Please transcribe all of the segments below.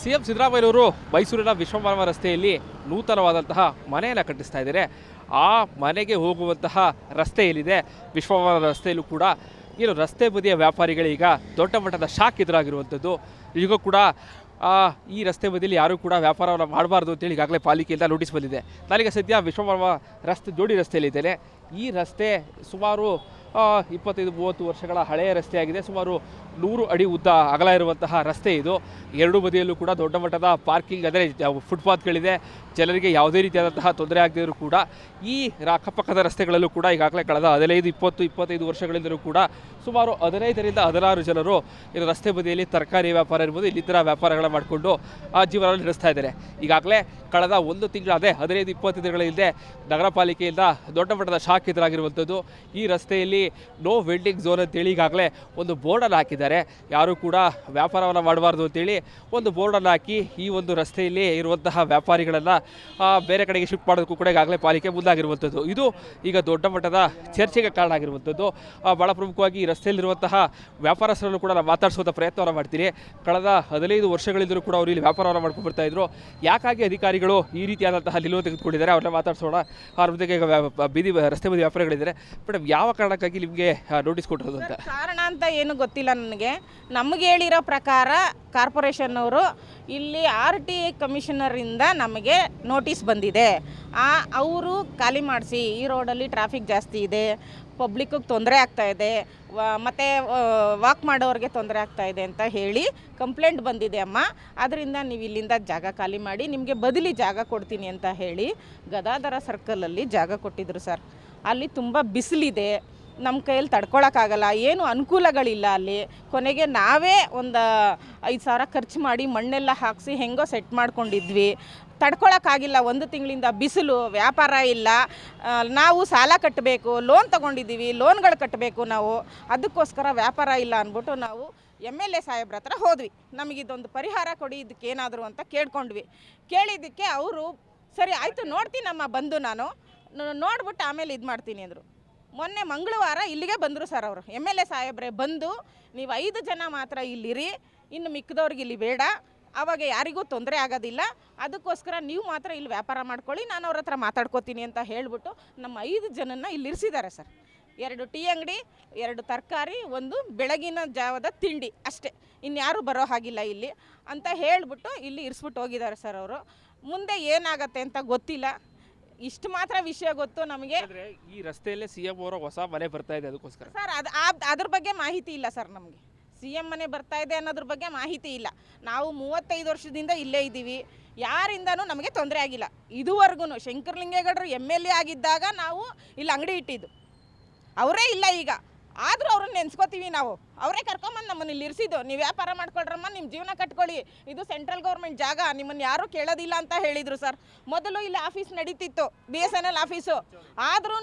CM ಸಿದ್ದರಾಮಯ್ಯನವರು ಮೈಸೂರಿನ ವಿಶ್ವಮಾನವ ರಸ್ತೆಯಲ್ಲಿ ನೂತನವಾದಂತಹ ಮನೆಯನ್ನು ಕಟ್ಟಿಸ್ತಾ ಇದ್ದಾರೆ. ಆ ಮನೆಗೆ ಹೋಗುವಂತಹ ರಸ್ತೆ ಏನಿದೆ ವಿಶ್ವಮಾನವ ರಸ್ತೆಯಲ್ಲೂ ಕೂಡ ಏನು ರಸ್ತೆ ಬದಿಯ ವ್ಯಾಪಾರಿಗಳೀಗ ದೊಡ್ಡ ಮಟ್ಟದ ಶಾಕ್ ಎದುರಾಗಿರುವಂಥದ್ದು. ಈಗ ಕೂಡ ಈ ರಸ್ತೆ ಬದಿಯಲ್ಲಿ ಯಾರೂ ಕೂಡ ವ್ಯಾಪಾರವನ್ನು ಮಾಡಬಾರ್ದು ಅಂತೇಳಿ ಈಗಾಗಲೇ ಪಾಲಿಕೆಯಿಂದ ನೋಟಿಸ್ ಬಂದಿದೆ. ನಾನೀಗ ಸದ್ಯ ವಿಶ್ವಮಾನವ ರಸ್ತೆ ಜೋಡಿ ರಸ್ತೆಯಲ್ಲಿದ್ದೇನೆ. ಈ ರಸ್ತೆ ಸುಮಾರು 25-30 ವರ್ಷಗಳ ಹಳೆಯ ರಸ್ತೆಯಾಗಿದೆ. ಸುಮಾರು 100 ಅಡಿ ಉದ್ದ ಅಗಲ ಇರುವಂತಹ ರಸ್ತೆ ಇದು. ಎರಡೂ ಬದಿಯಲ್ಲೂ ಕೂಡ ದೊಡ್ಡ ಮಟ್ಟದ ಪಾರ್ಕಿಂಗ್ ಅಂದರೆ ಫುಟ್ಪಾತ್ಗಳಿದೆ. ಜನರಿಗೆ ಯಾವುದೇ ರೀತಿಯಾದಂತಹ ತೊಂದರೆ ಆಗದಿದ್ದರೂ ಕೂಡ ಈ ಅಕ್ಕಪಕ್ಕದ ರಸ್ತೆಗಳಲ್ಲೂ ಕೂಡ ಈಗಾಗಲೇ ಕಳೆದ 15-20-25 ವರ್ಷಗಳಿಂದಲೂ ಕೂಡ ಸುಮಾರು 15ರಿಂದ 16 ಜನರು ಇದು ರಸ್ತೆ ಬದಿಯಲ್ಲಿ ತರಕಾರಿ ವ್ಯಾಪಾರ ಇರ್ಬೋದು ಇನ್ನಿತರ ವ್ಯಾಪಾರಗಳ ಮಾಡಿಕೊಂಡು ಜೀವನ ನಡೆಸ್ತಾ ಇದ್ದಾರೆ. ಈಗಾಗಲೇ ಕಳೆದ 1 ತಿಂಗಳು 15-20 ದಿನಗಳ ಹಿಂದೆ ನಗರ ಪಾಲಿಕೆಯಿಂದ ದೊಡ್ಡ ಮಟ್ಟದ ಶಾಕ್ ಎದುರಾಗಿರುವಂಥದ್ದು. ಈ ರಸ್ತೆಯಲ್ಲಿ ನೋ ವೆಂಡಿಂಗ್ ಝೋನ್ ಅಂತೇಳಿ ಈಗಾಗಲೇ ಒಂದು ಬೋರ್ಡನ್ನು ಹಾಕಿದ್ದಾರೆ. ಯಾರೂ ಕೂಡ ವ್ಯಾಪಾರವನ್ನು ಮಾಡಬಾರ್ದು ಅಂತೇಳಿ ಒಂದು ಬೋರ್ಡನ್ನು ಹಾಕಿ ಈ ಒಂದು ರಸ್ತೆಯಲ್ಲಿ ಇರುವಂತಹ ವ್ಯಾಪಾರಿಗಳನ್ನು ಬೇರೆ ಕಡೆಗೆ ಶಿಫ್ಟ್ ಮಾಡೋದಕ್ಕೂ ಕೂಡ ಈಗಾಗಲೇ ಪಾಲಿಕೆ ಮುಂದಾಗಿರುವಂಥದ್ದು. ಇದು ಈಗ ದೊಡ್ಡ ಮಟ್ಟದ ಚರ್ಚೆಗೆ ಕಾರಣ ಆಗಿರುವಂಥದ್ದು. ಭಾಳ ಪ್ರಮುಖವಾಗಿ ಈ ರಸ್ತೆಯಲ್ಲಿರುವಂತಹ ವ್ಯಾಪಾರಸ್ಥರನ್ನು ಕೂಡ ನಾವು ಮಾತಾಡಿಸುವಂಥ ಪ್ರಯತ್ನವನ್ನು ಮಾಡ್ತೀನಿ. ಕಳೆದ 15 ವರ್ಷಗಳಿಂದಲೂ ಕೂಡ ಅವರು ಇಲ್ಲಿ ವ್ಯಾಪಾರವನ್ನು ಮಾಡ್ಕೊಂಡು ಬರ್ತಾ ಇದ್ರು. ಯಾಕಾಗಿ ಅಧಿಕಾರಿಗಳು ಈ ರೀತಿಯಾದಂತಹ ನಿಲುವು ತೆಗೆದುಕೊಂಡಿದ್ದಾರೆ ಅವ್ರನ್ನ ಮಾತಾಡಿಸೋಣ. ಅವ್ರ ಜೊತೆಗೆ ಬೀದಿ ರಸ್ತೆ ಬದಿ ವ್ಯಾಪಾರಿಗಳಿದ್ದಾರೆ. ಮೇಡಮ್, ಯಾವ ಕಾರಣಕ್ಕಾಗಿ ನಿಮಗೆ ನೋಟಿಸ್ ಕೊಟ್ಟಿರೋದು ಅಂತ? ಕಾರಣ ಅಂತ ಏನು ಗೊತ್ತಿಲ್ಲ ನನಗೆ. ನಮಗೆ ಹೇಳಿರೋ ಪ್ರಕಾರ ಕಾರ್ಪೊರೇಷನ್ನವರು ಇಲ್ಲಿ RTA ಕಮಿಷನರಿಂದ ನಮಗೆ ನೋಟಿಸ್ ಬಂದಿದೆ. ಅವರು ಖಾಲಿ ಮಾಡಿಸಿ, ಈ ರೋಡಲ್ಲಿ ಟ್ರಾಫಿಕ್ ಜಾಸ್ತಿ ಇದೆ, ಪಬ್ಲಿಕ್ಕಿಗೆ ತೊಂದರೆ ಆಗ್ತಾಯಿದೆ, ಮತ್ತು ವಾಕ್ ಮಾಡೋರಿಗೆ ತೊಂದರೆ ಆಗ್ತಾಯಿದೆ ಅಂತ ಹೇಳಿ ಕಂಪ್ಲೇಂಟ್ ಬಂದಿದೆ ಅಮ್ಮ. ಅದರಿಂದ ನೀವು ಇಲ್ಲಿಂದ ಜಾಗ ಖಾಲಿ ಮಾಡಿ, ನಿಮಗೆ ಬದಲಿ ಜಾಗ ಕೊಡ್ತೀನಿ ಅಂತ ಹೇಳಿ ಗದಾಧರ ಸರ್ಕಲಲ್ಲಿ ಜಾಗ ಕೊಟ್ಟಿದ್ರು ಸರ್. ಅಲ್ಲಿ ತುಂಬ ಬಿಸಿಲಿದೆ, ನಮ್ಮ ಕೈಯಲ್ಲಿ ತಡ್ಕೊಳಕ್ಕಾಗಲ್ಲ, ಏನು ಅನುಕೂಲಗಳಿಲ್ಲ ಅಲ್ಲಿ. ಕೊನೆಗೆ ನಾವೇ ಒಂದು 5,000 ಖರ್ಚು ಮಾಡಿ ಮಣ್ಣೆಲ್ಲ ಹಾಕಿಸಿ ಹೆಂಗೋ ಸೆಟ್ ಮಾಡ್ಕೊಂಡಿದ್ವಿ. ತಡ್ಕೊಳಕ್ಕಾಗಿಲ್ಲ, 1 ತಿಂಗಳಿಂದ ಬಿಸಿಲು, ವ್ಯಾಪಾರ ಇಲ್ಲ. ನಾವು ಸಾಲ ಕಟ್ಟಬೇಕು, ಲೋನ್ ತೊಗೊಂಡಿದ್ದೀವಿ, ಲೋನ್ಗಳು ಕಟ್ಟಬೇಕು ನಾವು. ಅದಕ್ಕೋಸ್ಕರ ವ್ಯಾಪಾರ ಇಲ್ಲ ಅಂದ್ಬಿಟ್ಟು ನಾವು MLA ಸಾಹೇಬ್ರ ಹತ್ರ ಹೋದ್ವಿ. ನಮಗಿದೊಂದು ಪರಿಹಾರ ಕೊಡಿ, ಇದಕ್ಕೇನಾದರೂ ಅಂತ ಕೇಳ್ಕೊಂಡ್ವಿ. ಕೇಳಿದ್ದಕ್ಕೆ ಅವರು ಸರಿ ಆಯಿತು ನೋಡ್ತೀನಮ್ಮ, ಬಂದು ನಾನು ನೋಡ್ಬಿಟ್ಟು ಆಮೇಲೆ ಇದು ಮಾಡ್ತೀನಿ ಅಂದರು. ಮೊನ್ನೆ ಮಂಗಳವಾರ ಇಲ್ಲಿಗೆ ಬಂದರು ಸರ್ ಅವರು. MLA ಸಾಹೇಬ್ರೆ ಬಂದು ನೀವು 5 ಜನ ಮಾತ್ರ ಇಲ್ಲಿರಿ, ಇನ್ನು ಮಿಕ್ಕದವ್ರಿಗೆ ಇಲ್ಲಿ ಬೇಡ, ಆವಾಗ ಯಾರಿಗೂ ತೊಂದರೆ ಆಗೋದಿಲ್ಲ, ಅದಕ್ಕೋಸ್ಕರ ನೀವು ಮಾತ್ರ ಇಲ್ಲಿ ವ್ಯಾಪಾರ ಮಾಡ್ಕೊಳ್ಳಿ, ನಾನು ಅವ್ರ ಹತ್ರ ಮಾತಾಡ್ಕೋತೀನಿ ಅಂತ ಹೇಳಿಬಿಟ್ಟು ನಮ್ಮ 5 ಜನನ್ನ ಇಲ್ಲಿ ಇರಿಸಿದ್ದಾರೆ ಸರ್. 2 ಟೀ ಅಂಗಡಿ, 2 ತರಕಾರಿ, 1 ಬೆಳಗಿನ ಜಾವದ ತಿಂಡಿ ಅಷ್ಟೇ, ಇನ್ಯಾರೂ ಬರೋ ಹಾಗಿಲ್ಲ ಇಲ್ಲಿ ಅಂತ ಹೇಳಿಬಿಟ್ಟು ಇಲ್ಲಿ ಇರಿಸ್ಬಿಟ್ಟು ಹೋಗಿದ್ದಾರೆ ಸರ್ ಅವರು. ಮುಂದೆ ಏನಾಗತ್ತೆ ಅಂತ ಗೊತ್ತಿಲ್ಲ. ಇಷ್ಟು ಮಾತ್ರ ವಿಷಯ ಗೊತ್ತು ನಮಗೆ. ಈ ರಸ್ತೆಯಲ್ಲೇ CM ಅವರ ಹೊಸ ಮನೆ ಬರ್ತಾ ಇದೆ, ಅದಕ್ಕೋಸ್ಕರ ಸರ್ ಅದ್ರ ಬಗ್ಗೆ ಮಾಹಿತಿ ಇಲ್ಲ ಸರ್ ನಮಗೆ. CM ಮನೆ ಬರ್ತಾ ಇದೆ ಅನ್ನೋದ್ರ ಬಗ್ಗೆ ಮಾಹಿತಿ ಇಲ್ಲ. ನಾವು 35 ವರ್ಷದಿಂದ ಇಲ್ಲೇ ಇದ್ದೀವಿ, ಯಾರಿಂದನೂ ನಮಗೆ ತೊಂದರೆ ಆಗಿಲ್ಲ ಇದುವರೆಗೂ. ಶಂಕರಲಿಂಗೇಗೌಡರು MLA ಆಗಿದ್ದಾಗ ನಾವು ಇಲ್ಲಿ ಅಂಗಡಿ ಇಟ್ಟಿದ್ದು, ಅವರೇ ಇಲ್ಲ ಈಗ. ಆದರೂ ಅವ್ರನ್ನ ನೆನೆಸ್ಕೋತೀವಿ ನಾವು. ಅವರೇ ಕರ್ಕೊಂಬಂದು ನಮ್ಮನ್ನು ಇಲ್ಲಿ ಇರಿಸಿದ್ದು. ನೀವು ವ್ಯಾಪಾರ ಮಾಡ್ಕೊಳ್ರಮ್ಮ, ನಿಮ್ಮ ಜೀವನ ಕಟ್ಕೊಳ್ಳಿ, ಇದು ಸೆಂಟ್ರಲ್ ಗೌರ್ಮೆಂಟ್ ಜಾಗ, ನಿಮ್ಮನ್ನು ಯಾರೂ ಕೇಳೋದಿಲ್ಲ ಅಂತ ಹೇಳಿದರು ಸರ್. ಮೊದಲು ಇಲ್ಲಿ ಆಫೀಸ್ ನಡೀತಿತ್ತು, BSNL ಆಫೀಸು. ಆದ್ರೂ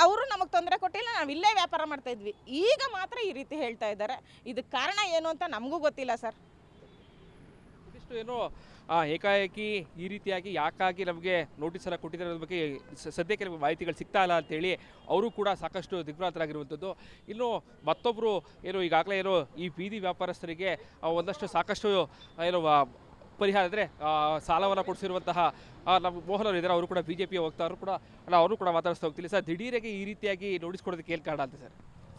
ಅವರು ನಮಗೆ ತೊಂದರೆ ಕೊಟ್ಟಿಲ್ಲ, ನಾವು ಇಲ್ಲೇ ವ್ಯಾಪಾರ ಮಾಡ್ತಾಯಿದ್ವಿ. ಈಗ ಮಾತ್ರ ಈ ರೀತಿ ಹೇಳ್ತಾ ಇದ್ದಾರೆ. ಇದಕ್ಕೆ ಕಾರಣ ಏನು ಅಂತ ನಮಗೂ ಗೊತ್ತಿಲ್ಲ ಸರ್. ಇದಿಷ್ಟು ಏನು ಏಕಾಏಕಿ ಈ ರೀತಿಯಾಗಿ ಯಾಕಾಗಿ ನಮಗೆ ನೋಟಿಸನ್ನು ಕೊಟ್ಟಿದ್ದಾರೆ ಅನ್ನೋದ್ರ ಬಗ್ಗೆ ಸದ್ಯಕ್ಕೆ ನಮಗೆ ಮಾಹಿತಿಗಳು ಸಿಗ್ತಾ ಇಲ್ಲ ಅಂತೇಳಿ ಅವರು ಕೂಡ ಸಾಕಷ್ಟು ದಿಗ್ಭ್ರಾಂತರಾಗಿರುವಂಥದ್ದು. ಇನ್ನು ಮತ್ತೊಬ್ಬರು ಏನು ಈಗಾಗಲೇ ಏನು ಈ ಬೀದಿ ವ್ಯಾಪಾರಸ್ಥರಿಗೆ ಒಂದಷ್ಟು ಸಾಕಷ್ಟು ಏನು ಪರಿಹಾರ ಅಂದರೆ ಸಾಲವನ್ನು ಕೊಡಿಸಿರುವಂತಹ ನಮ್ಮ ಮೋಹನ್ ಅವರು ಇದ್ದಾರೆ. ಅವರು ಕೂಡ BJP ಹೋಗ್ತಾರು ಕೂಡ ಅವರು ಕೂಡ ಮಾತಾಡಿಸ್ತಾ ಹೋಗ್ತಿಲ್ಲ ಸರ್. ದಿಢೀರಾಗಿ ಈ ರೀತಿಯಾಗಿ ನೋಟಿಸ್ ಕೊಡೋದಕ್ಕೆ ಏನು ಕಾರಣ ಅಂತ ಸರ್?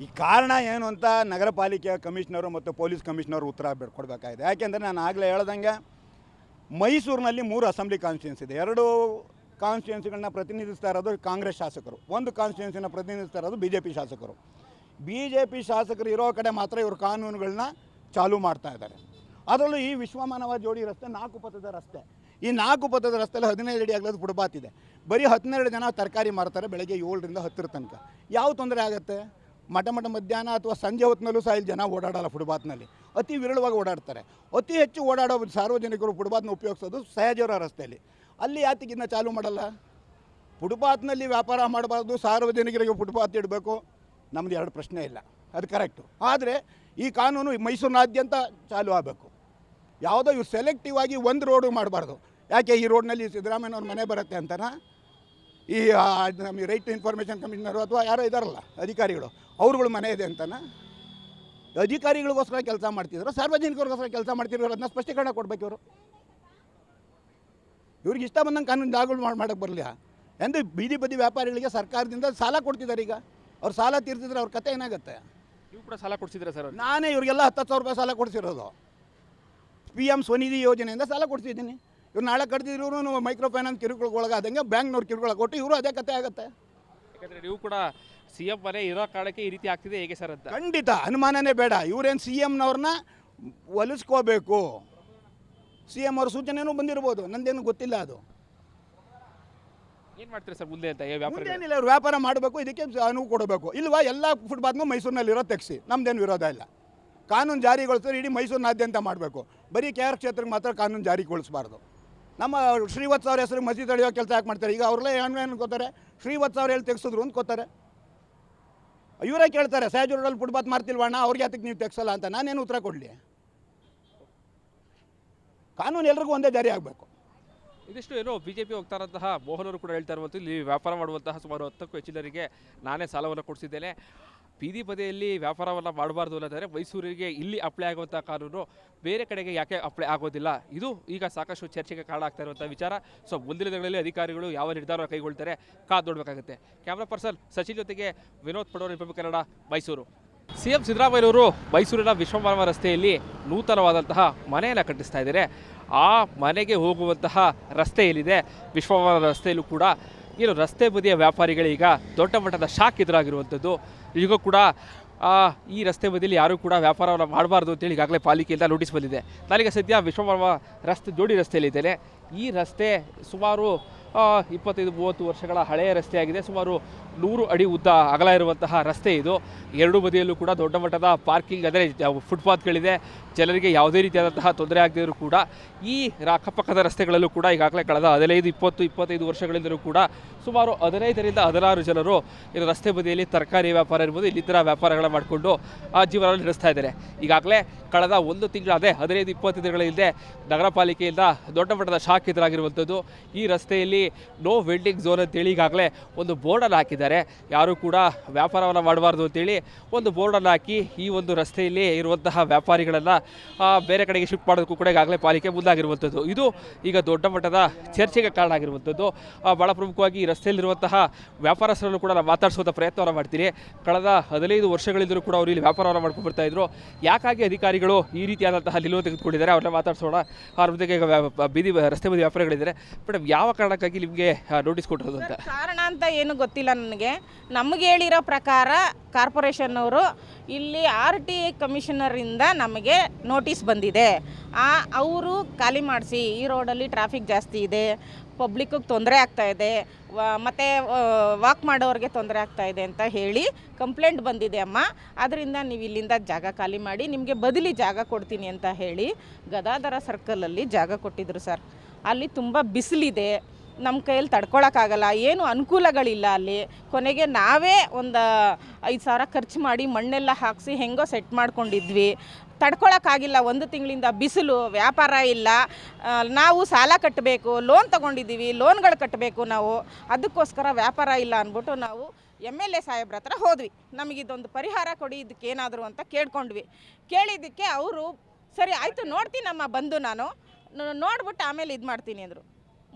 ಈ ಕಾರಣ ಏನು ಅಂತ ನಗರ ಪಾಲಿಕೆಯ ಕಮಿಷನರು ಮತ್ತು ಪೊಲೀಸ್ ಕಮಿಷನರು ಉತ್ತರ ಕೊಡಬೇಕಾಗಿದೆ. ಯಾಕೆಂದರೆ ನಾನು ಆಗಲೇ ಹೇಳ್ದಂಗೆ ಮೈಸೂರಿನಲ್ಲಿ 3 ಅಸೆಂಬ್ಲಿ ಕಾನ್ಸ್ಟಿಟ್ಯೂನ್ಸಿ ಇದೆ. 2 ಕಾನ್ಸ್ಟಿಟ್ಯೂನ್ಸಿಗಳನ್ನ ಪ್ರತಿನಿಧಿಸ್ತಾ ಇರೋದು ಕಾಂಗ್ರೆಸ್ ಶಾಸಕರು, 1 ಕಾನ್ಸ್ಟಿಟ್ಯೂನ್ಸಿನ ಪ್ರತಿನಿಧಿಸ್ತಾ ಇರೋದು BJP ಶಾಸಕರು. BJP ಶಾಸಕರು ಇರೋ ಕಡೆ ಮಾತ್ರ ಇವರು ಕಾನೂನುಗಳನ್ನ ಚಾಲೂ ಮಾಡ್ತಾ ಇದ್ದಾರೆ. ಅದರಲ್ಲೂ ಈ ವಿಶ್ವಮಾನವ ಜೋಡಿ ರಸ್ತೆ 4 ಪಥದ ರಸ್ತೆ. ಈ 4 ಪಥದ ರಸ್ತೆಯಲ್ಲಿ 15 ಅಡಿ ಅಗಲದ ಫುಟ್ಪಾತ್ ಇದೆ. ಬರೀ 12 ಜನ ತರಕಾರಿ ಮಾರ್ತಾರೆ ಬೆಳಗ್ಗೆ 7ರಿಂದ 10 ತನಕ. ಯಾವ ತೊಂದರೆ ಆಗುತ್ತೆ? ಮಧ್ಯಾಹ್ನ ಅಥವಾ ಸಂಜೆ ಹೊತ್ತಿನಲ್ಲೂ ಸಹ ಇಲ್ಲಿ ಜನ ಓಡಾಡೋಲ್ಲ ಫುಟ್ಪಾತ್ನಲ್ಲಿ, ಅತಿ ವಿರಳವಾಗಿ ಓಡಾಡ್ತಾರೆ. ಅತಿ ಹೆಚ್ಚು ಓಡಾಡೋ ಸಾರ್ವಜನಿಕರು ಫುಟ್ಪಾತ್ನ ಉಪಯೋಗಿಸೋದು ಸಹಜವರ ರಸ್ತೆಯಲ್ಲಿ. ಅಲ್ಲಿ ಯಾತಿಗಿನ್ನ ಚಾಲೂ ಮಾಡಲ್ಲ? ಫುಟ್ಪಾತ್ನಲ್ಲಿ ವ್ಯಾಪಾರ ಮಾಡಬಾರ್ದು, ಸಾರ್ವಜನಿಕರಿಗೆ ಫುಟ್ಪಾತ್ ಇಡಬೇಕು, ನಮ್ಮದು 2 ಪ್ರಶ್ನೆ ಇಲ್ಲ, ಅದು ಕರೆಕ್ಟು. ಆದರೆ ಈ ಕಾನೂನು ಮೈಸೂರಿನಾದ್ಯಂತ ಚಾಲೂ ಆಗಬೇಕು. ಯಾವುದೋ ಇವು ಸೆಲೆಕ್ಟಿವ್ ಆಗಿ ಒಂದು ರೋಡು ಮಾಡಬಾರ್ದು. ಯಾಕೆ ಈ ರೋಡ್ನಲ್ಲಿ ಸಿದ್ದರಾಮಯ್ಯನವ್ರ ಮನೆ ಬರುತ್ತೆ ಅಂತನಾ? ಈ ನಮಗೆ ರೈಟ್ ಟು ಇನ್ಫಾರ್ಮೇಷನ್ ಕಮಿಷನರು ಅಥವಾ ಯಾರೋ ಇದ್ದಾರಲ್ಲ ಅಧಿಕಾರಿಗಳು, ಅವ್ರುಗಳ ಮನೆ ಇದೆ ಅಂತನಾ? ಅಧಿಕಾರಿಗಳಿಗೋಸ್ಕರ ಕೆಲಸ ಮಾಡ್ತಿದ್ರು, ಸಾರ್ವಜನಿಕರಿಗೋಸ್ಕರ ಕೆಲಸ ಮಾಡ್ತಿದ್ರು, ಅದನ್ನ ಸ್ಪಷ್ಟೀಕರಣ ಕೊಡಬೇಕು ಇವರು. ಇವ್ರಿಗೆ ಇಷ್ಟ ಬಂದಂಗೆ ಕಾನೂನು ಜಾಗಗಳು ಮಾಡೋಕ್ಕೆ ಬರಲಿಲ್ಲ ಎಂದು ಬೀದಿ ಬದಿ ವ್ಯಾಪಾರಿಗಳಿಗೆ ಸರ್ಕಾರದಿಂದ ಸಾಲ ಕೊಡ್ತಿದ್ದಾರೆ. ಈಗ ಅವ್ರು ಸಾಲ ತೀರ್ತಿದ್ರೆ ಅವ್ರ ಕತೆ ಏನಾಗುತ್ತೆ? ನೀವು ಕೂಡ ಸಾಲ ಕೊಡ್ಸಿದ್ರೆ ಸರ್? ನಾನೇ ಇವ್ರಿಗೆಲ್ಲ 10,000 ರೂಪಾಯಿ ಸಾಲ ಕೊಡಿಸಿರೋದು. PM ಸ್ವನಿಧಿ ಯೋಜನೆಯಿಂದ ಸಾಲ ಕೊಡ್ತಿದ್ದೀನಿ. ಇವ್ರು ನಾಳೆ ಕಡ್ದಿದ್ರು ಮೈಕ್ರೋ ಫೈನಾನ್ಸ್ ಕಿರುಕುಳಗೊಳಗಾದಂಗೆ ಬ್ಯಾಂಕ್ನವ್ರು ಕಿರುಕುಳ ಕೊಟ್ಟು ಇವರು ಅದೇ ಕತೆ ಆಗುತ್ತೆ. ಯಾಕಂದರೆ ನೀವು ಕೂಡ CM ಮನೆ ಇರೋ ಕಾರಣಕ್ಕೆ ಈ ರೀತಿ ಆಗ್ತಿದೆ ಹೇಗೆ ಸರ್ ಅಂತ? ಖಂಡಿತ ಅನುಮಾನನೇ ಬೇಡ. ಇವರೇನು CMನವ್ರನ್ನ ಒಲಿಸ್ಕೋಬೇಕು. CM ಅವ್ರ ಸೂಚನೆಯೂ ಬಂದಿರ್ಬೋದು, ನಂದೇನು ಗೊತ್ತಿಲ್ಲ. ಅದು ಏನು ಮಾಡ್ತೀರಿ ಸರ್ ಮುಂದೆ ಅಂತ? ವ್ಯಾಪಾರ ಏನಿಲ್ಲ, ಇವ್ರು ವ್ಯಾಪಾರ ಮಾಡಬೇಕು, ಇದಕ್ಕೆ ಅನುವು ಕೊಡಬೇಕು. ಇಲ್ವಾ ಎಲ್ಲ ಫುಟ್ಪಾತ್ನೂ ಮೈಸೂರಿನಲ್ಲಿರೋ ತೆಗ್ಸಿ, ನಮ್ದೇನು ವಿರೋಧ ಇಲ್ಲ. ಕಾನೂನು ಜಾರಿಗೊಳಿಸಿದ್ರೆ ಇಡೀ ಮೈಸೂರಿನಾದ್ಯಂತ ಮಾಡಬೇಕು. ಬರೀ KR ಕ್ಷೇತ್ರಕ್ಕೆ ಮಾತ್ರ ಕಾನೂನು ಜಾರಿಗೊಳಿಸಬಾರ್ದು. ನಮ್ಮ ಶ್ರೀವತ್ಸ ಅವ್ರ ಹೆಸರು ಮಸೀದಿ ತಡೆಯೋ ಕೆಲಸ ಯಾಕೆ ಮಾಡ್ತಾರೆ? ಈಗ ಅವ್ರಲ್ಲೇ ಏನು ಗೊತ್ತಾರೆ, ಶ್ರೀವತ್ಸ ಅವ್ರು ಹೇಳಿ ತೆಗ್ಸಿದ್ರು ಅಂತ ಗೊತ್ತಾರೆ. ಇವರೇ ಕೇಳ್ತಾರೆ, ಸಹಜ ರೋಡಲ್ಲಿ ಫುಟ್ಪಾತ್ ಮಾಡ್ತಿಲ್ವಣ್ಣ, ಅವ್ರಿಗೆ ಅದಕ್ಕೆ ನೀವು ತೆಗ್ಸಲ್ಲ ಅಂತ. ನಾನೇನು ಉತ್ತರ ಕೊಡಲಿ? ಕಾನೂನು ಎಲ್ರಿಗೂ ಒಂದೇ ಜಾರಿ ಆಗಬೇಕು. ಇದಿಷ್ಟು ಏನೋ BJP ಹೋಗ್ತಾ ಇರೋಂತಹ ಮೋಹನ್ ಅವರು ಕೂಡ ಹೇಳ್ತಾ ಇರುವಂಥ, ಇಲ್ಲಿ ವ್ಯಾಪಾರ ಮಾಡುವಂತಹ ಸುಮಾರು 10ಕ್ಕೂ ಹೆಚ್ಚಿನರಿಗೆ ನಾನೇ ಸಾಲವನ್ನು ಕೊಡಿಸಿದ್ದೇನೆ, ಬೀದಿ ಬದಿಯಲ್ಲಿ ವ್ಯಾಪಾರವನ್ನು ಮಾಡಬಾರ್ದು ಅನ್ನೋದಾದರೆ ಮೈಸೂರಿಗೆ ಇಲ್ಲಿ ಅಪ್ಲೈ ಆಗುವಂಥ ಕಾನೂನು ಬೇರೆ ಕಡೆಗೆ ಯಾಕೆ ಅಪ್ಲೈ ಆಗೋದಿಲ್ಲ? ಇದು ಈಗ ಸಾಕಷ್ಟು ಚರ್ಚೆಗೆ ಕಾರಣ ಆಗ್ತಾ ಇರುವಂಥ ವಿಚಾರ. ಸೊ ಮುಂದಿನ ದಿನಗಳಲ್ಲಿ ಅಧಿಕಾರಿಗಳು ಯಾವ ನಿರ್ಧಾರ ಕೈಗೊಳ್ತಾರೆ ಕಾದು ನೋಡಬೇಕಾಗುತ್ತೆ. ಕ್ಯಾಮ್ರಾ ಪರ್ಸನ್ ಸಚಿನ್ ಜೊತೆಗೆ ವಿನೋದ್ ಪಡೋರ್, ರಿಪಬ್ಲಿಕ್ ಕನ್ನಡ, ಮೈಸೂರು. CM ಸಿದ್ದರಾಮಯ್ಯನವರು ಮೈಸೂರಿನ ವಿಶ್ವಮಾನವ ರಸ್ತೆಯಲ್ಲಿ ನೂತನವಾದಂತಹ ಮನೆಯನ್ನು ಕಟ್ಟಿಸ್ತಾ ಇದ್ದಾರೆ. ಆ ಮನೆಗೆ ಹೋಗುವಂತಹ ರಸ್ತೆ ಏನಿದೆ ವಿಶ್ವಮಾನವ ರಸ್ತೆಯಲ್ಲೂ ಕೂಡ ಏನು ರಸ್ತೆ ಬದಿಯ ವ್ಯಾಪಾರಿಗಳೀಗ ದೊಡ್ಡ ಮಟ್ಟದ ಶಾಕ್ ಎದುರಾಗಿರುವಂಥದ್ದು. ಈಗ ಕೂಡ ಈ ರಸ್ತೆ ಬದಿಯಲ್ಲಿ ಯಾರೂ ಕೂಡ ವ್ಯಾಪಾರವನ್ನು ಮಾಡಬಾರ್ದು ಅಂತೇಳಿ ಈಗಾಗಲೇ ಪಾಲಿಕೆಯಿಂದ ನೋಟಿಸ್ ಬಂದಿದೆ. ನಾನೀಗ ಸದ್ಯ ವಿಶ್ವಮಾನವ ರಸ್ತೆ ಜೋಡಿ ರಸ್ತೆಯಲ್ಲಿದ್ದೇನೆ. ಈ ರಸ್ತೆ ಸುಮಾರು 25-30 ವರ್ಷಗಳ ಹಳೆಯ ರಸ್ತೆಯಾಗಿದೆ. ಸುಮಾರು 100 ಅಡಿ ಉದ್ದ ಅಗಲ ಇರುವಂತಹ ರಸ್ತೆ ಇದು. ಎರಡೂ ಬದಿಯಲ್ಲೂ ಕೂಡ ದೊಡ್ಡ ಮಟ್ಟದ ಪಾರ್ಕಿಂಗ್ ಅಂದರೆ ಫುಟ್ಪಾತ್ಗಳಿದೆ. ಜನರಿಗೆ ಯಾವುದೇ ರೀತಿಯಾದಂತಹ ತೊಂದರೆ ಆಗದಿದ್ದರೂ ಕೂಡ ಈ ಅಕ್ಕಪಕ್ಕದ ರಸ್ತೆಗಳಲ್ಲೂ ಕೂಡ ಈಗಾಗಲೇ ಕಳೆದ 15-20-25 ವರ್ಷಗಳಿಂದಲೂ ಕೂಡ ಸುಮಾರು 15ರಿಂದ 16 ಜನರು ಇದು ರಸ್ತೆ ಬದಿಯಲ್ಲಿ ತರಕಾರಿ ವ್ಯಾಪಾರ ಇರ್ಬೋದು, ಇನ್ನಿತರ ವ್ಯಾಪಾರಗಳ ಮಾಡಿಕೊಂಡು ಜೀವನ ನಡೆಸ್ತಾ ಇದ್ದಾರೆ. ಈಗಾಗಲೇ ಕಳೆದ 1 ತಿಂಗಳು, ಅದೇ 15-20 ದಿನಗಳ ಹಿಂದೆ ನಗರ ಪಾಲಿಕೆಯಿಂದ ದೊಡ್ಡ ಮಟ್ಟದ ಶಾಕ್ ಎದುರಾಗಿರುವಂಥದ್ದು. ಈ ರಸ್ತೆಯಲ್ಲಿ ನೋ ವೆಂಡಿಂಗ್ ಝೋನ್ ಅಂತೇಳಿ ಈಗಾಗಲೇ ಒಂದು ಬೋರ್ಡನ್ನು ಹಾಕಿದ್ದಾರೆ. ಯಾರೂ ಕೂಡ ವ್ಯಾಪಾರವನ್ನು ಮಾಡಬಾರ್ದು ಅಂತೇಳಿ ಒಂದು ಬೋರ್ಡನ್ನು ಹಾಕಿ ಈ ಒಂದು ರಸ್ತೆಯಲ್ಲಿ ಇರುವಂತಹ ವ್ಯಾಪಾರಿಗಳನ್ನು ಬೇರೆ ಕಡೆಗೆ ಶಿಫ್ಟ್ ಮಾಡೋದಕ್ಕೂ ಕೂಡ ಈಗಾಗಲೇ ಪಾಲಿಕೆ ಮುಂದಾಗಿರುವಂಥದ್ದು. ಇದು ಈಗ ದೊಡ್ಡ ಮಟ್ಟದ ಚರ್ಚೆಗೆ ಕಾರಣ ಆಗಿರುವಂಥದ್ದು. ಭಾಳ ಪ್ರಮುಖವಾಗಿ ಈ ರಸ್ತೆಯಲ್ಲಿರುವಂತಹ ವ್ಯಾಪಾರಸ್ಥರನ್ನು ಕೂಡ ನಾನು ಮಾತಾಡಿಸುವಂಥ ಪ್ರಯತ್ನವನ್ನು ಮಾಡ್ತೀನಿ. ಕಳೆದ 15 ವರ್ಷಗಳಿಂದಲೂ ಕೂಡ ಅವರು ಇಲ್ಲಿ ವ್ಯಾಪಾರವನ್ನು ಮಾಡ್ಕೊಂಡು ಬರ್ತಾ ಇದ್ರು. ಯಾಕಾಗಿ ಅಧಿಕಾರಿಗಳು ಈ ರೀತಿಯಾದಂತಹ ನಿಲುವು ತೆಗೆದುಕೊಂಡಿದ್ದಾರೆ ಅವ್ರನ್ನ ಮಾತಾಡಿಸೋಣ. ಅವ್ರ ಜೊತೆಗೆ ಬೀದಿ ರಸ್ತೆ ಬದಿ ವ್ಯಾಪಾರಿಗಳಿದ್ದಾರೆ. ಮೇಡಮ್, ಯಾವ ಕಾರಣಕ್ಕಾಗಿ ನಿಮಗೆ ನೋಟಿಸ್ ಕೊಟ್ಟಿರೋದು ಅಂತ? ಕಾರಣ ಅಂತ ಏನು ಗೊತ್ತಿಲ್ಲ ನನಗೆ. ನಮಗೆ ಹೇಳಿರೋ ಪ್ರಕಾರ ಕಾರ್ಪೊರೇಷನ್ನವರು ಇಲ್ಲಿ RTA ಕಮಿಷನರಿಂದ ನಮಗೆ ನೋಟಿಸ್ ಬಂದಿದೆ. ಅವರು ಖಾಲಿ ಮಾಡಿಸಿ, ಈ ರೋಡಲ್ಲಿ ಟ್ರಾಫಿಕ್ ಜಾಸ್ತಿ ಇದೆ, ಪಬ್ಲಿಕ್ಕಿಗೆ ತೊಂದರೆ ಆಗ್ತಾ ಇದೆ, ಮತ್ತು ವಾಕ್ ಮಾಡೋರಿಗೆ ತೊಂದರೆ ಆಗ್ತಾ ಇದೆ ಅಂತ ಹೇಳಿ ಕಂಪ್ಲೇಂಟ್ ಬಂದಿದೆ ಅಮ್ಮ. ಅದರಿಂದ ನೀವು ಇಲ್ಲಿಂದ ಜಾಗ ಖಾಲಿ ಮಾಡಿ, ನಿಮಗೆ ಬದಲಿ ಜಾಗ ಕೊಡ್ತೀನಿ ಅಂತ ಹೇಳಿ ಗದಾಧರ ಸರ್ಕಲಲ್ಲಿ ಜಾಗ ಕೊಟ್ಟಿದ್ರು ಸರ್. ಅಲ್ಲಿ ತುಂಬ ಬಿಸಿಲಿದೆ, ನಮ್ಮ ಕೈಯಲ್ಲಿ ತಡ್ಕೊಳಕ್ಕಾಗಲ್ಲ, ಏನು ಅನುಕೂಲಗಳಿಲ್ಲ ಅಲ್ಲಿ. ಕೊನೆಗೆ ನಾವೇ ಒಂದು 5,000 ಖರ್ಚು ಮಾಡಿ ಮಣ್ಣೆಲ್ಲ ಹಾಕಿಸಿ ಹೆಂಗೋ ಸೆಟ್ ಮಾಡ್ಕೊಂಡಿದ್ವಿ. ತಡ್ಕೊಳಕ್ಕಾಗಿಲ್ಲ, 1 ತಿಂಗಳಿಂದ ಬಿಸಿಲು, ವ್ಯಾಪಾರ ಇಲ್ಲ. ನಾವು ಸಾಲ ಕಟ್ಟಬೇಕು, ಲೋನ್ ತೊಗೊಂಡಿದ್ದೀವಿ, ಲೋನ್ಗಳು ಕಟ್ಟಬೇಕು ನಾವು. ಅದಕ್ಕೋಸ್ಕರ ವ್ಯಾಪಾರ ಇಲ್ಲ ಅಂದ್ಬಿಟ್ಟು ನಾವು MLA ಸಾಹೇಬ್ರ ಹತ್ರ ಹೋದ್ವಿ. ನಮಗಿದೊಂದು ಪರಿಹಾರ ಕೊಡಿ, ಇದಕ್ಕೇನಾದರೂ ಅಂತ ಕೇಳ್ಕೊಂಡ್ವಿ. ಕೇಳಿದ್ದಕ್ಕೆ ಅವರು ಸರಿ ಆಯಿತು ನೋಡ್ತೀನಮ್ಮ, ಬಂದು ನಾನು ನೋಡ್ಬಿಟ್ಟು ಆಮೇಲೆ ಇದು ಮಾಡ್ತೀನಿ ಅಂದರು.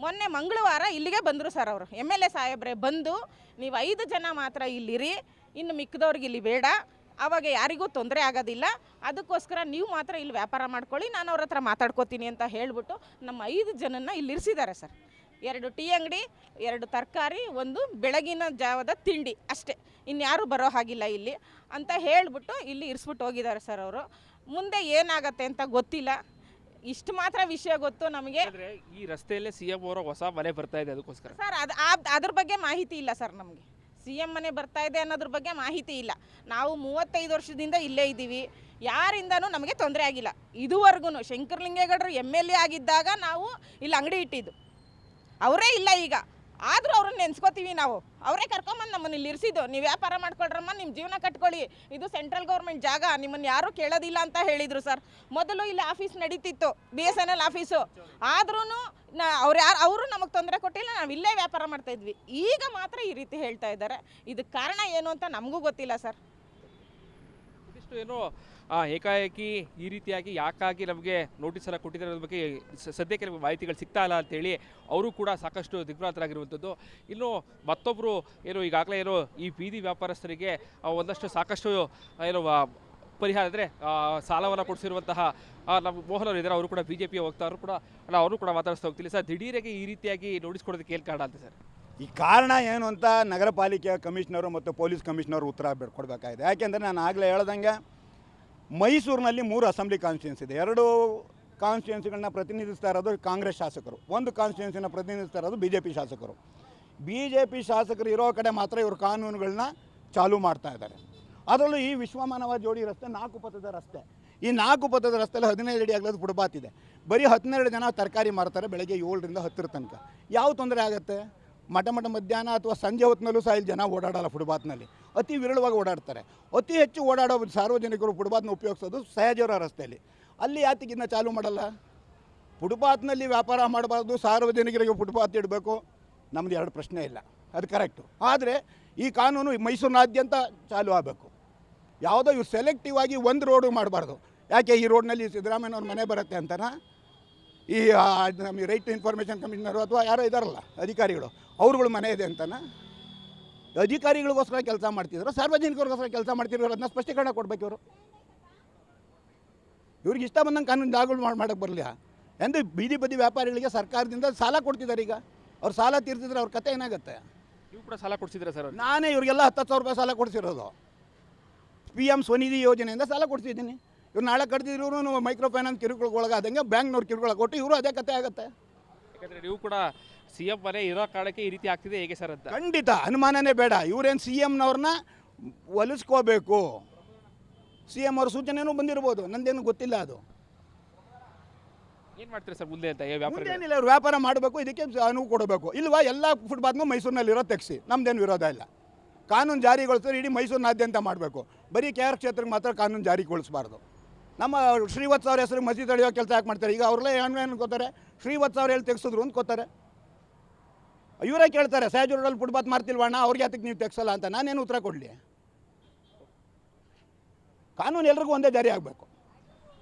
ಮೊನ್ನೆ ಮಂಗಳವಾರ ಇಲ್ಲಿಗೆ ಬಂದರು ಸರ್ ಅವರು, MLA ಸಾಹೇಬ್ರೆ ಬಂದು ನೀವು 5 ಜನ ಮಾತ್ರ ಇಲ್ಲಿರಿ, ಇನ್ನು ಮಿಕ್ಕಿದವ್ರಿಗೆ ಇಲ್ಲಿ ಬೇಡ, ಆವಾಗ ಯಾರಿಗೂ ತೊಂದರೆ ಆಗೋದಿಲ್ಲ, ಅದಕ್ಕೋಸ್ಕರ ನೀವು ಮಾತ್ರ ಇಲ್ಲಿ ವ್ಯಾಪಾರ ಮಾಡ್ಕೊಳ್ಳಿ, ನಾನು ಅವ್ರ ಹತ್ರ ಮಾತಾಡ್ಕೋತೀನಿ ಅಂತ ಹೇಳಿಬಿಟ್ಟು ನಮ್ಮ 5 ಜನನ್ನ ಇಲ್ಲಿ ಇರಿಸಿದ್ದಾರೆ ಸರ್. 2 ಟೀ ಅಂಗಡಿ, 2 ತರಕಾರಿ, 1 ಬೆಳಗಿನ ಜಾವದ ತಿಂಡಿ ಅಷ್ಟೇ, ಇನ್ಯಾರೂ ಬರೋ ಹಾಗಿಲ್ಲ ಇಲ್ಲಿ ಅಂತ ಹೇಳಿಬಿಟ್ಟು ಇಲ್ಲಿ ಇರಿಸ್ಬಿಟ್ಟು ಹೋಗಿದ್ದಾರೆ ಸರ್ ಅವರು. ಮುಂದೆ ಏನಾಗತ್ತೆ ಅಂತ ಗೊತ್ತಿಲ್ಲ. ಇಷ್ಟು ಮಾತ್ರ ವಿಷಯ ಗೊತ್ತು ನಮಗೆ. ಈ ರಸ್ತೆಯಲ್ಲೇ CM ಅವರ ಹೊಸ ಮನೆ ಬರ್ತಾ ಇದೆ, ಅದಕ್ಕೋಸ್ಕರ ಸರ್ ಅದ್ರ ಬಗ್ಗೆ ಮಾಹಿತಿ ಇಲ್ಲ ಸರ್ ನಮಗೆ. CM ಮನೆ ಬರ್ತಾ ಇದೆ ಅನ್ನೋದ್ರ ಬಗ್ಗೆ ಮಾಹಿತಿ ಇಲ್ಲ. ನಾವು 35 ವರ್ಷದಿಂದ ಇಲ್ಲೇ ಇದ್ದೀವಿ, ಯಾರಿಂದನೂ ನಮಗೆ ತೊಂದರೆ ಆಗಿಲ್ಲ ಇದುವರೆಗೂ. ಶಂಕರಲಿಂಗೇಗೌಡರು MLA ಆಗಿದ್ದಾಗ ನಾವು ಇಲ್ಲಿ ಅಂಗಡಿ ಇಟ್ಟಿದ್ದು, ಅವರೇ ಇಲ್ಲ ಈಗ. ಆದರೂ ಅವ್ರನ್ನ ನೆನೆಸ್ಕೋತೀವಿ ನಾವು. ಅವರೇ ಕರ್ಕೊಂಬಂದು ನಮ್ಮನ್ನು ಇಲ್ಲಿ ಇರಿಸಿದ್ದು, ನೀವು ವ್ಯಾಪಾರ ಮಾಡ್ಕೊಳ್ರಮ್ಮ, ನಿಮ್ಮ ಜೀವನ ಕಟ್ಕೊಳ್ಳಿ, ಇದು ಸೆಂಟ್ರಲ್ ಗೌರ್ಮೆಂಟ್ ಜಾಗ, ನಿಮ್ಮನ್ನು ಯಾರೂ ಕೇಳೋದಿಲ್ಲ ಅಂತ ಹೇಳಿದರು ಸರ್. ಮೊದಲು ಇಲ್ಲಿ ಆಫೀಸ್ ನಡೀತಿತ್ತು, BSNL ಆಫೀಸು. ಆದ್ರೂ ಅವರು ನಮಗೆ ತೊಂದರೆ ಕೊಟ್ಟಿಲ್ಲ, ನಾವು ಇಲ್ಲೇ ವ್ಯಾಪಾರ ಮಾಡ್ತಾಯಿದ್ವಿ. ಈಗ ಮಾತ್ರ ಈ ರೀತಿ ಹೇಳ್ತಾ ಇದ್ದಾರೆ. ಇದಕ್ಕೆ ಕಾರಣ ಏನು ಅಂತ ನಮಗೂ ಗೊತ್ತಿಲ್ಲ ಸರ್. ಇದಿಷ್ಟು ಏನು ಏಕಾಏಕಿ ಈ ರೀತಿಯಾಗಿ ಯಾಕಾಗಿ ನಮಗೆ ನೋಟಿಸ್ ಎಲ್ಲ ಕೊಟ್ಟಿದ್ದಾರೆ ಅನ್ನೋದ್ರ ಬಗ್ಗೆ ಸದ್ಯಕ್ಕೆ ನಮಗೆ ಮಾಹಿತಿಗಳು ಸಿಗ್ತಾ ಇಲ್ಲ ಅಂತೇಳಿ ಅವರು ಕೂಡ ಸಾಕಷ್ಟು ದಿಗ್ಭ್ರಾಂತರಾಗಿರುವಂಥದ್ದು. ಇನ್ನು ಮತ್ತೊಬ್ಬರು ಏನು ಈಗಾಗಲೇ ಏನು ಈ ಬೀದಿ ವ್ಯಾಪಾರಸ್ಥರಿಗೆ ಒಂದಷ್ಟು ಸಾಕಷ್ಟು ಏನು ಪರಿಹಾರ ಅಂದರೆ ಸಾಲವನ್ನು ಕೊಡಿಸಿರುವಂತಹ ನಮ್ಮ ಮೋಹನ್ ಅವರು ಇದ್ದಾರೆ, ಅವರು ಕೂಡ BJP ಹೋಗ್ತಾರು ಕೂಡ ಅವರು ಕೂಡ ಮಾತಾಡಿಸ್ತಾ ಹೋಗ್ತಿಲ್ಲ ಸರ್. ದಿಢೀರಾಗಿ ಈ ರೀತಿಯಾಗಿ ನೋಟಿಸ್ ಕೊಡೋದಕ್ಕೆ ಏನು ಕಾರಣ ಅಂತ ಸರ್? ಈ ಕಾರಣ ಏನು ಅಂತ ನಗರ ಪಾಲಿಕೆಯ ಕಮಿಷನರು ಮತ್ತು ಪೊಲೀಸ್ ಕಮಿಷನರು ಉತ್ತರ ಕೊಡಬೇಕಾಗಿದೆ. ಯಾಕೆಂದರೆ ನಾನು ಆಗಲೇ ಹೇಳ್ದಂಗೆ ಮೈಸೂರಿನಲ್ಲಿ 3 ಅಸೆಂಬ್ಲಿ ಕಾನ್ಸ್ಟಿಟ್ಯೂನ್ಸಿ ಇದೆ. 2 ಕಾನ್ಸ್ಟಿಟ್ಯೂನ್ಸಿಗಳನ್ನ ಪ್ರತಿನಿಧಿಸ್ತಾ ಇರೋದು ಕಾಂಗ್ರೆಸ್ ಶಾಸಕರು, 1 ಕಾನ್ಸ್ಟಿಟ್ಯೂನ್ಸಿನ ಪ್ರತಿನಿಧಿಸ್ತಾ ಇರೋದು BJP ಶಾಸಕರು. BJP ಶಾಸಕರು ಇರೋ ಕಡೆ ಮಾತ್ರ ಇವರು ಕಾನೂನುಗಳನ್ನ ಚಾಲೂ ಮಾಡ್ತಾ ಇದ್ದಾರೆ. ಅದರಲ್ಲೂ ಈ ವಿಶ್ವಮಾನವ ಜೋಡಿ ರಸ್ತೆ 4 ಪಥದ ರಸ್ತೆ. ಈ 4 ಪಥದ ರಸ್ತೆಯಲ್ಲಿ 15 ಅಡಿ ಅಗಲದ ಫುಟ್ಪಾತ್ ಇದೆ. ಬರೀ 12 ಜನ ತರಕಾರಿ ಮಾರ್ತಾರೆ ಬೆಳಗ್ಗೆ 7ರಿಂದ 10 ತನಕ. ಯಾವ ತೊಂದರೆ ಆಗುತ್ತೆ? ಮಠ ಮಧ್ಯಾಹ್ನ ಅಥವಾ ಸಂಜೆ ಹೊತ್ತಿನಲ್ಲೂ ಸಹ ಇಲ್ಲಿ ಜನ ಓಡಾಡೋಲ್ಲ ಫುಟ್ಪಾತ್ನಲ್ಲಿ, ಅತಿ ವಿರಳವಾಗಿ ಓಡಾಡ್ತಾರೆ. ಅತಿ ಹೆಚ್ಚು ಓಡಾಡೋ ಸಾರ್ವಜನಿಕರು ಫುಟ್ಪಾತ್ನ ಉಪಯೋಗಿಸೋದು ಸಹಜವರ ರಸ್ತೆಯಲ್ಲಿ. ಅಲ್ಲಿ ಯಾತಿಗಿನ್ನ ಚಾಲೂ ಮಾಡಲ್ಲ? ಫುಟ್ಪಾತ್ನಲ್ಲಿ ವ್ಯಾಪಾರ ಮಾಡಬಾರ್ದು, ಸಾರ್ವಜನಿಕರಿಗೆ ಫುಟ್ಪಾತ್ ಇಡಬೇಕು, ನಮ್ಮದು 2 ಪ್ರಶ್ನೆ ಇಲ್ಲ, ಅದು ಕರೆಕ್ಟು. ಆದರೆ ಈ ಕಾನೂನು ಮೈಸೂರಿನಾದ್ಯಂತ ಚಾಲೂ ಆಗಬೇಕು. ಯಾವುದೋ ಇವ್ರು ಸೆಲೆಕ್ಟಿವ್ ಆಗಿ ಒಂದು ರೋಡು ಮಾಡಬಾರ್ದು. ಯಾಕೆ ಈ ರೋಡ್ನಲ್ಲಿ ಸಿದ್ದರಾಮಯ್ಯನವ್ರ ಮನೆ ಬರುತ್ತೆ ಅಂತನಾ? ಈ ನಮಗೆ ರೈಟ್ ಟು ಇನ್ಫಾರ್ಮೇಷನ್ ಕಮಿಷನರು ಅಥವಾ ಯಾರೋ ಇದ್ದಾರಲ್ಲ ಅಧಿಕಾರಿಗಳು, ಅವ್ರುಗಳ ಮನೆ ಇದೆ ಅಂತನಾ? ಅಧಿಕಾರಿಗಳಿಗೋಸ್ಕರ ಕೆಲಸ ಮಾಡ್ತಿದ್ರು, ಸಾರ್ವಜನಿಕರಿಗೋಸ್ಕರ ಕೆಲಸ ಮಾಡ್ತಿದ್ರು, ಅದನ್ನ ಸ್ಪಷ್ಟೀಕರಣ ಕೊಡಬೇಕು. ಇವ್ರಿಗೆ ಇಷ್ಟ ಬಂದಂಗೆ ಕಾನೂನು ಜಾಗಗಳು ಮಾಡೋಕ್ಕೆ ಬರಲಿ ಎಂದು ಬೀದಿ ಬದಿ ವ್ಯಾಪಾರಿಗಳಿಗೆ ಸರ್ಕಾರದಿಂದ ಸಾಲ ಕೊಡ್ತಿದ್ದಾರೆ. ಈಗ ಅವ್ರು ಸಾಲ ತೀರ್ತಿದ್ರೆ ಅವ್ರ ಕತೆ ಏನಾಗುತ್ತೆ? ನೀವು ಕೂಡ ಸಾಲ ಕೊಡಿಸಿದ್ರೆ ಸರ್? ನಾನೇ ಇವ್ರಿಗೆಲ್ಲ 10,000 ರೂಪಾಯಿ ಸಾಲ ಕೊಡಿಸಿರೋದು. PM ಸ್ವನಿಧಿ ಯೋಜನೆಯಿಂದ ಸಾಲ ಕೊಡ್ತಿದ್ದೀನಿ. ಇವ್ರು ನಾಳೆ ಕಡ್ದಿದ್ರು ಮೈಕ್ರೋ ಫೈನಾನ್ಸ್ ಕಿರುಕುಳಗೊಳಗಾದಂಗೆ ಬ್ಯಾಂಕ್ನವ್ರು ಕಿರುಕುಳ ಕೊಟ್ಟು ಇವರು ಅದೇ ಕತೆ ಆಗುತ್ತೆ. ಯಾಕಂದರೆ ನೀವು ಕೂಡ CM ಮನೆ ಇರೋ ಕಾರಣಕ್ಕೆ ಈ ರೀತಿ ಆಗ್ತಿದೆ ಹೇಗೆ ಸರ್ ಅಂತ? ಖಂಡಿತ ಅನುಮಾನನೇ ಬೇಡ. ಇವರೇನು CMನವ್ರನ್ನ ಒಲಿಸ್ಕೋಬೇಕು. CM ಅವ್ರ ಸೂಚನೆಯೂ ಬಂದಿರ್ಬೋದು, ನಂದೇನು ಗೊತ್ತಿಲ್ಲ. ಅದು ಏನು ಮಾಡ್ತೀರಿ ಸರ್ ಮುಂದೆ ಅಂತ? ವ್ಯಾಪಾರ ಏನಿಲ್ಲ, ಇವ್ರು ವ್ಯಾಪಾರ ಮಾಡಬೇಕು, ಇದಕ್ಕೆ ಅನುವು ಕೊಡಬೇಕು. ಇಲ್ವಾ ಎಲ್ಲ ಫುಟ್ಪಾತ್ನೂ ಮೈಸೂರಿನಲ್ಲಿರೋ ತೆಗ್ಸಿ, ನಮ್ದೇನು ವಿರೋಧ ಇಲ್ಲ. ಕಾನೂನು ಜಾರಿಗೊಳಿಸಿದ್ರೆ ಇಡೀ ಮೈಸೂರಿನಾದ್ಯಂತ ಮಾಡಬೇಕು. ಬರೀ KR ಕ್ಷೇತ್ರಕ್ಕೆ ಮಾತ್ರ ಕಾನೂನು ಜಾರಿಗೊಳಿಸಬಾರ್ದು. ನಮ್ಮ ಶ್ರೀವತ್ಸ ಅವ್ರ ಹೆಸರು ಮಸೀದಿ ತಡೆಯೋ ಕೆಲಸ ಯಾಕೆ ಮಾಡ್ತಾರೆ? ಈಗ ಅವ್ರಲ್ಲೇ ಏನು ಅನ್ಕೋತಾರೆ, ಶ್ರೀವತ್ಸ ಅವ್ರು ಹೇಳಿ ತೆಗ್ಸಿದ್ರು ಅಂದ್ಕೋತಾರೆ. ಇವರೇ ಕೇಳ್ತಾರೆ, ಸಹಜ ರೋಡಲ್ಲಿ ಫುಟ್ಪಾತ್ ಮಾಡ್ತಿಲ್ವಣ್ಣ, ಅವ್ರಿಗೆ ಯಾತಕ್ಕೆ ನೀವು ತೆಗ್ಸಲ್ಲ ಅಂತ. ನಾನೇನು ಉತ್ತರ ಕೊಡಲಿ? ಕಾನೂನು ಎಲ್ರಿಗೂ ಒಂದೇ ಜಾರಿ ಆಗಬೇಕು.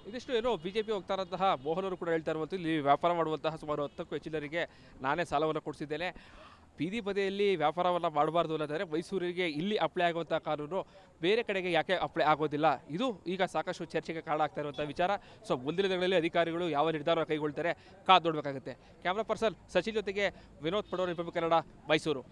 ಇದಿಷ್ಟು ಏನೋ BJP ಹೋಗ್ತಾ ಇರೋಂತಹ ಮೋಹನ್ ಅವರು ಕೂಡ ಹೇಳ್ತಾ ಇರುವಂಥ ಇಲ್ಲಿ ವ್ಯಾಪಾರ ಮಾಡುವಂತಹ ಸುಮಾರು 10ಕ್ಕೂ ಹೆಚ್ಚು ಜನರಿಗೆ ನಾನೇ ಸಾಲವನ್ನು ಕೊಡಿಸಿದ್ದೇನೆ. ಬೀದಿ ಬದಿಯಲ್ಲಿ ವ್ಯಾಪಾರವನ್ನು ಮಾಡಬಾರ್ದು ಅನ್ನೋದಾದರೆ ಮೈಸೂರಿಗೆ ಇಲ್ಲಿ ಅಪ್ಲೈ ಆಗುವಂಥ ಕಾನೂನು ಬೇರೆ ಕಡೆಗೆ ಯಾಕೆ ಅಪ್ಲೈ ಆಗೋದಿಲ್ಲ? ಇದು ಈಗ ಸಾಕಷ್ಟು ಚರ್ಚೆಗೆ ಕಾರಣ ಆಗ್ತಾ ಇರುವಂಥ ವಿಚಾರ. ಸೊ ಮುಂದಿನ ದಿನಗಳಲ್ಲಿ ಅಧಿಕಾರಿಗಳು ಯಾವ ನಿರ್ಧಾರ ಕೈಗೊಳ್ತಾರೆ ಕಾದು ನೋಡಬೇಕಾಗುತ್ತೆ. ಕ್ಯಾಮ್ರಾ ಪರ್ಸನ್ ಸಚಿನ್ ಜೊತೆಗೆ ವಿನೋದ್ ಪಡೋರ್, ರಿಪಬ್ಲಿಕ್ ಕನ್ನಡ, ಮೈಸೂರು.